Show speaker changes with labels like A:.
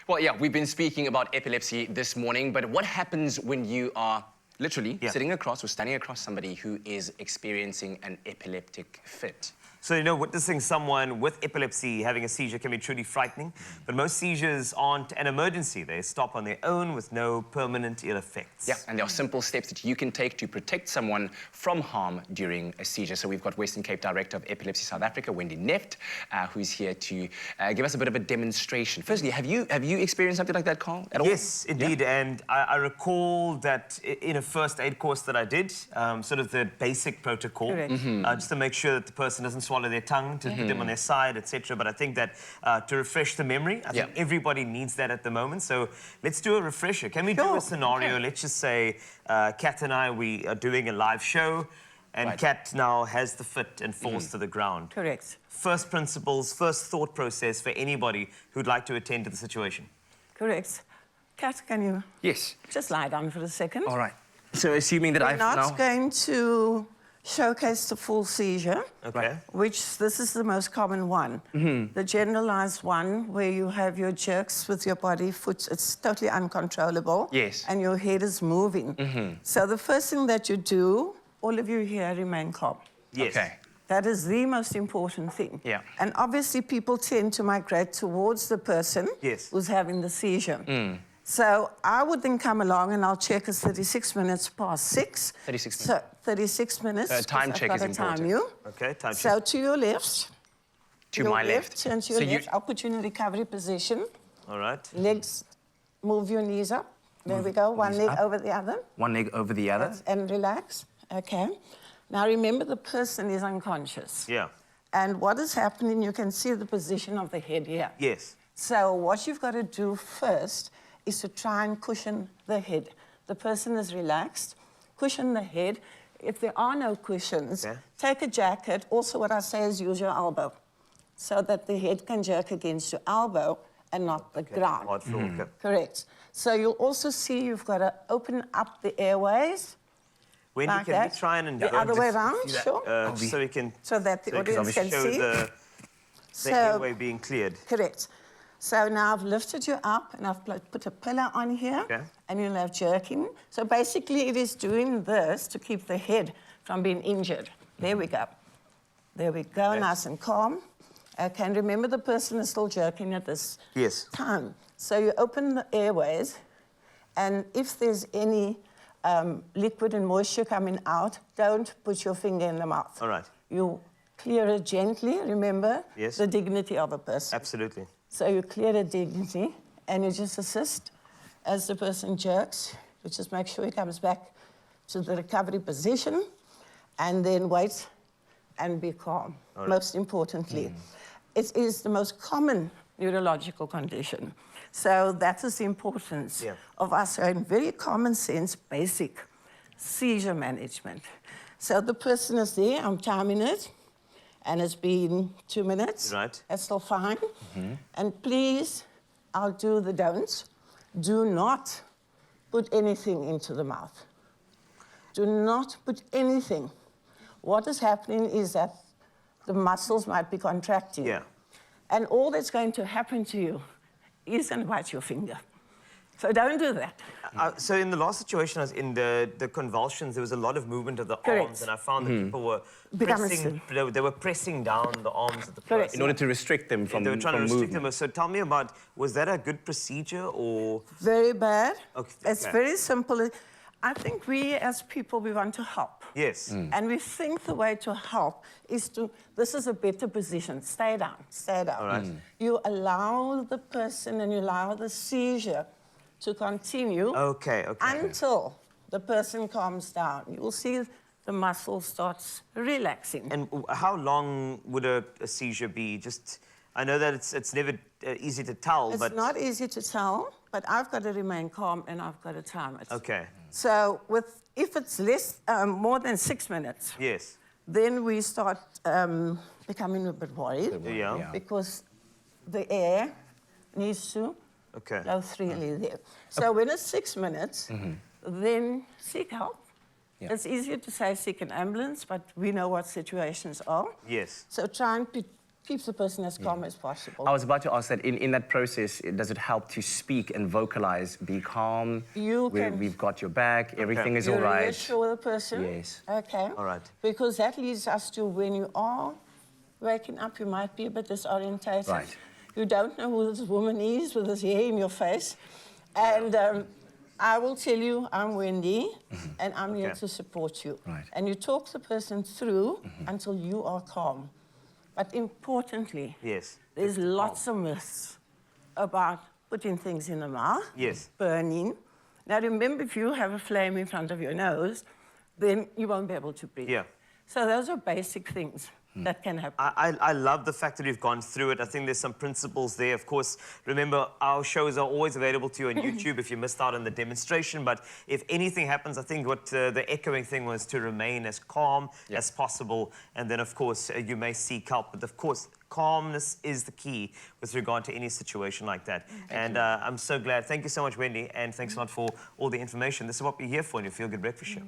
A: Well, yeah, we've been speaking about epilepsy this morning, but what happens when you are literally sitting across or standing across somebody who is experiencing an epileptic fit?
B: So, you know, witnessing someone with epilepsy having a seizure can be truly frightening, but most seizures aren't an emergency. They stop on their own with no permanent ill effects.
A: Yeah, and there are simple steps that you can take to protect someone from harm during a seizure. So we've got Western Cape Director of Epilepsy South Africa, Wendy Neft, who's here to give us a bit of a demonstration. Firstly, have you experienced something like that, Carl, at all?
B: Yes, indeed, and I recall that in a first aid course that I did, sort of the basic protocol, just to make sure that the person doesn't swallow their tongue, to put them on their side, etc. But I think that to refresh the memory, I think everybody needs that at the moment. So let's do a refresher. Can we do a scenario? Let's just say Kat and I, we are doing a live show, and Kat now has the fit and falls to the ground.
C: Correct.
B: First principles, first thought process for anybody who'd like to attend to the situation.
C: Correct. Kat, can you just lie down for a second?
A: All right. So assuming that I've now...
C: We're not going to showcase the full seizure, which this is the most common one. The generalized one where you have your jerks with your body, foot, it's totally uncontrollable.
A: Yes.
C: And your head is moving. So the first thing that you do, all of you here remain calm.
B: Yes.
A: Okay.
C: That is the most important thing.
A: Yeah.
C: And obviously people tend to migrate towards the person who's having the seizure. So I would then come along and I'll check it's 36 minutes past 6.
A: 36 minutes.
C: So 36 minutes.
A: Time check is important.
C: Time you.
B: Okay, time check.
C: So to your left.
A: To my left.
C: Turn to your left. I'll put you in a recovery position.
B: All right.
C: Legs, move your knees up. There we go. One leg over the other.
A: One leg over the other.
C: And relax. Okay. Now remember the person is unconscious.
B: Yeah.
C: And what is happening, you can see the position of the head here.
B: Yes.
C: So what you've got to do first is to try and cushion the head. The person is relaxed. Cushion the head. If there are no cushions, take a jacket. Also what I say is use your elbow so that the head can jerk against your elbow and not the ground.
B: Hard floor.
C: Correct. So you'll also see you've got to open up the airways.
B: Wendy,
C: like
B: can we try and...
C: The other way around, sure.
B: So we can...
C: So that the audience can see.
B: The airway being cleared.
C: Correct. So now I've lifted you up and I've put a pillow on here and you'll have jerking. So basically it is doing this to keep the head from being injured. There we go. There we go, nice and calm. Okay, and remember the person is still jerking at this time. So you open the airways and if there's any liquid and moisture coming out, don't put your finger in the mouth.
B: All right.
C: You clear it gently, remember the dignity of a person.
B: Absolutely.
C: So you clear the dignity and you just assist as the person jerks. You just make sure he comes back to the recovery position and then wait and be calm, most importantly. It is the most common neurological condition. So that is the importance of us in very common sense, basic seizure management. So the person is there, I'm timing it. And it's been 2 minutes.
B: Right.
C: That's still fine. And please, I'll do the don'ts. Do not put anything into the mouth. Do not put anything. What is happening is that the muscles might be contracting.
B: Yeah.
C: And all that's going to happen to you is going to bite your finger. So don't do that.
B: So in the last situation, I was in the convulsions, there was a lot of movement of the arms, and I found that people were pressing down the arms of the person.
A: In order to restrict them from movement.
B: They were trying to restrict them. So tell me about, was that a good procedure or...?
C: Very bad.
B: Okay.
C: It's very simple. I think we as people, we want to help.
B: Yes.
C: And we think the way to help is to, this is a better position. Stay down, stay down.
B: All right.
C: You allow the person and you allow the seizure to continue until the person calms down. You will see the muscle starts relaxing.
B: And how long would a seizure be? Just, I know that it's never easy to tell,
C: but... It's not easy to tell, but I've got to remain calm and I've got to time it.
B: Okay.
C: So if it's more than 6 minutes, then we start becoming a bit worried because the air needs to flow freely there. So when it's 6 minutes, then seek help. It's easier to say seek an ambulance, but we know what situations are.
B: Yes.
C: So try and keeps the person as calm as possible.
A: I was about to ask that in that process, does it help to speak and vocalize, be calm? We've got your back, everything is all right.
C: You reassure the person.
A: Yes.
C: Okay.
B: All right.
C: Because that leads us to when you are waking up, you might be a bit disorientated.
A: Right.
C: You don't know who this woman is with this hair in your face. And I will tell you, I'm Wendy, and I'm here to support you.
A: Right.
C: And you talk the person through until you are calm. But importantly,
B: Yes.
C: there's lots of myths about putting things in the mouth,
B: Yes.
C: burning. Now remember, if you have a flame in front of your nose, then you won't be able to breathe.
B: Yeah.
C: So those are basic things that can happen.
B: I love the fact that we've gone through it. I think there's some principles there. Of course, remember, our shows are always available to you on YouTube if you missed out on the demonstration. But if anything happens, I think what the echoing thing was to remain as calm as possible. And then, of course, you may seek help. But, of course, calmness is the key with regard to any situation like that. And I'm so glad. Thank you so much, Wendy. And thanks a lot for all the information. This is what we're here for in your Feel Good Breakfast Show.